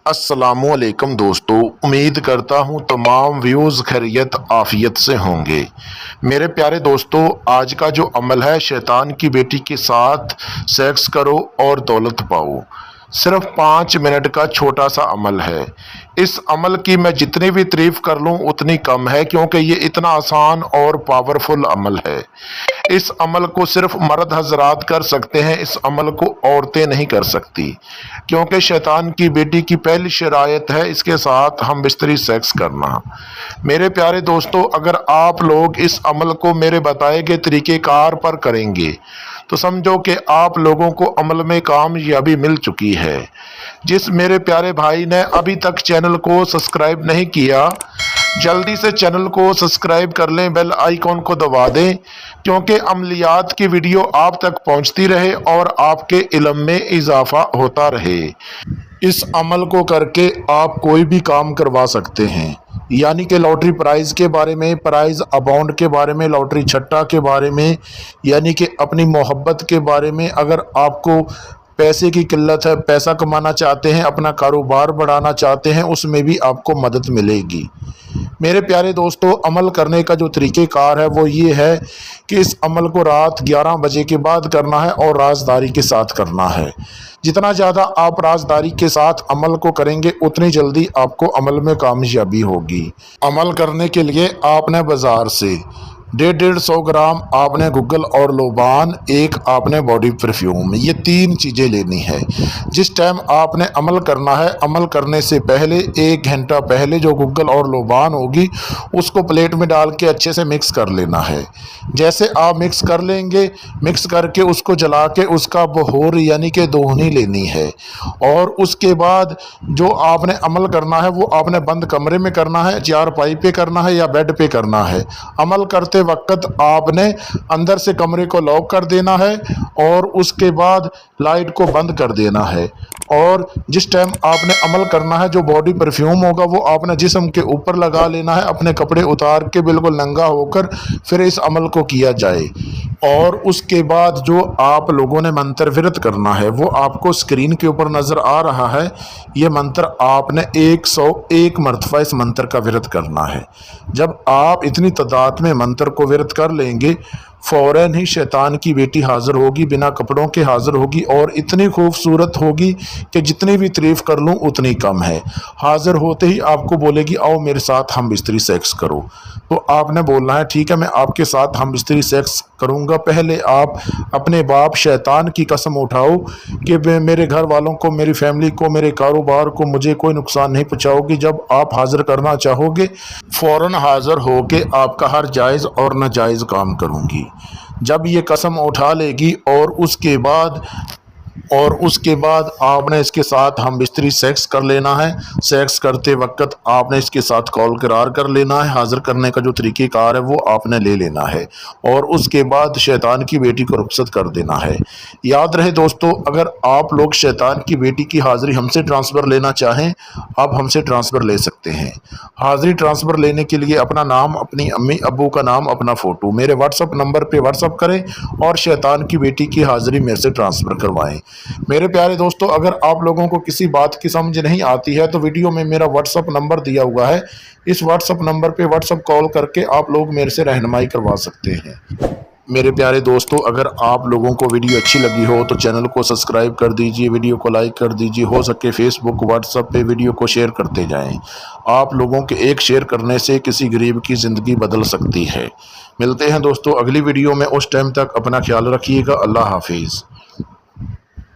अस्सलाम वालेकुम दोस्तों, उम्मीद करता हूँ तमाम व्यूज़ खैरियत आफियत से होंगे। मेरे प्यारे दोस्तों, आज का जो अमल है, शैतान की बेटी के साथ सेक्स करो और दौलत पाओ, सिर्फ 5 मिनट का छोटा सा अमल है। इस अमल की मैं जितनी भी तारीफ कर लूँ उतनी कम है, क्योंकि ये इतना आसान और पावरफुल अमल है। इस अमल को सिर्फ मर्द हजरात कर सकते हैं, इस अमल को औरतें नहीं कर सकती, क्योंकि शैतान की बेटी की पहली शरायत है इसके साथ हम बिस्तरी सेक्स करना। मेरे प्यारे दोस्तों, अगर आप लोग इस अमल को मेरे बताए गए तरीक़ेकार पर करेंगे तो समझो कि आप लोगों को अमल में कामयाबी मिल चुकी है। जिस मेरे प्यारे भाई ने अभी तक चैनल को सब्सक्राइब नहीं किया, जल्दी से चैनल को सब्सक्राइब कर लें, बेल आइकॉन को दबा दें, क्योंकि अमलियात की वीडियो आप तक पहुंचती रहे और आपके इल्म में इजाफा होता रहे। इस अमल को करके आप कोई भी काम करवा सकते हैं, यानी कि लॉटरी प्राइज़ के बारे में, प्राइज़ अमाउंट के बारे में, लॉटरी छट्टा के बारे में, यानी कि अपनी मोहब्बत के बारे में। अगर आपको पैसे की किल्लत है, पैसा कमाना चाहते हैं, अपना कारोबार बढ़ाना चाहते हैं, उसमें भी आपको मदद मिलेगी। मेरे प्यारे दोस्तों, अमल करने का जो तरीक़ेकार है वो ये है कि इस अमल को रात 11 बजे के बाद करना है और राजदारी के साथ करना है। जितना ज़्यादा आप राजदारी के साथ अमल को करेंगे उतनी जल्दी आपको अमल में कामयाबी होगी। अमल करने के लिए आपने बाज़ार से 150 ग्राम आपने गुग्गल और लोबान, एक आपने बॉडी परफ्यूम, ये 3 चीज़ें लेनी है। जिस टाइम आपने अमल करना है, अमल करने से पहले 1 घंटा पहले जो गुग्गल और लोबान होगी उसको प्लेट में डाल के अच्छे से मिक्स कर लेना है। जैसे आप मिक्स कर लेंगे, मिक्स करके उसको जला के उसका बहोर यानी कि दोहनी लेनी है। और उसके बाद जो आपने अमल करना है वो आपने बंद कमरे में करना है, चारपाई पे करना है या बेड पे करना है। अमल करते वक्त आपने अंदर से कमरे को लॉक कर देना है और उसके बाद लाइट को बंद कर देना है। और जिस टाइम आपने अमल करना है, जो बॉडी परफ्यूम होगा वो आपने जिस्म के ऊपर लगा लेना है, अपने कपड़े उतार के बिल्कुल नंगा होकर फिर इस अमल को किया जाए। और उसके बाद जो आप लोगों ने मंत्र विरत करना है वो आपको स्क्रीन के ऊपर नज़र आ रहा है। ये मंत्र आपने 101 मरतबा इस मंत्र का विरत करना है। जब आप इतनी तादाद में मंत्र को विरत कर लेंगे, फ़ौरन ही शैतान की बेटी हाज़िर होगी, बिना कपड़ों के हाज़िर होगी और इतनी खूबसूरत होगी कि जितनी भी तारीफ़ कर लूँ उतनी कम है। हाज़िर होते ही आपको बोलेगी आओ मेरे साथ हम बिस्तरी सेक्स करो। तो आपने बोलना है ठीक है, मैं आपके साथ हम बिस्तरी सेक्स करूँगा। पहले आप अपने बाप शैतान की कसम उठाओ कि मेरे घर वालों को, मेरी फैमिली को, मेरे कारोबार को, मुझे कोई नुकसान नहीं पहुँचाओगी। जब आप हाज़िर करना चाहोगे फ़ौरन हाज़िर होके आपका हर जायज़ और नाजायज़ काम करूँगी। जब ये कसम उठा लेगी और उसके बाद आपने इसके साथ हम बिस्तरी सेक्स कर लेना है। सेक्स करते वक्त आपने इसके साथ कॉल करार कर लेना है। हाज़िर करने का जो तरीक़ेकार है वो आपने ले लेना है और उसके बाद शैतान की बेटी को रुखसत कर देना है। याद रहे दोस्तों, अगर आप लोग शैतान की बेटी की हाज़िरी हमसे ट्रांसफ़र लेना चाहें, आप हमसे ट्रांसफ़र ले सकते हैं। हाज़िरी ट्रांसफ़र लेने के लिए अपना नाम, अपनी अम्मी अब्बू का नाम, अपना फ़ोटो मेरे व्हाट्सअप नंबर पर व्हाट्सअप करें और शैतान की बेटी की हाज़िरी मेरे से ट्रांसफ़र करवाएँ। मेरे प्यारे दोस्तों, अगर आप लोगों को किसी बात की समझ नहीं आती है तो वीडियो में मेरा व्हाट्सअप नंबर दिया हुआ है। इस व्हाट्सअप नंबर पे व्हाट्सअप कॉल करके आप लोग मेरे से रहनुमाई करवा सकते हैं। मेरे प्यारे दोस्तों, अगर आप लोगों को वीडियो अच्छी लगी हो तो चैनल को सब्सक्राइब कर दीजिए, वीडियो को लाइक कर दीजिए, हो सके फेसबुक व्हाट्सएप पे वीडियो को शेयर करते जाएं। आप लोगों के एक शेयर करने से किसी गरीब की ज़िंदगी बदल सकती है। मिलते हैं दोस्तों अगली वीडियो में, उस टाइम तक अपना ख्याल रखिएगा। अल्लाह हाफिज़।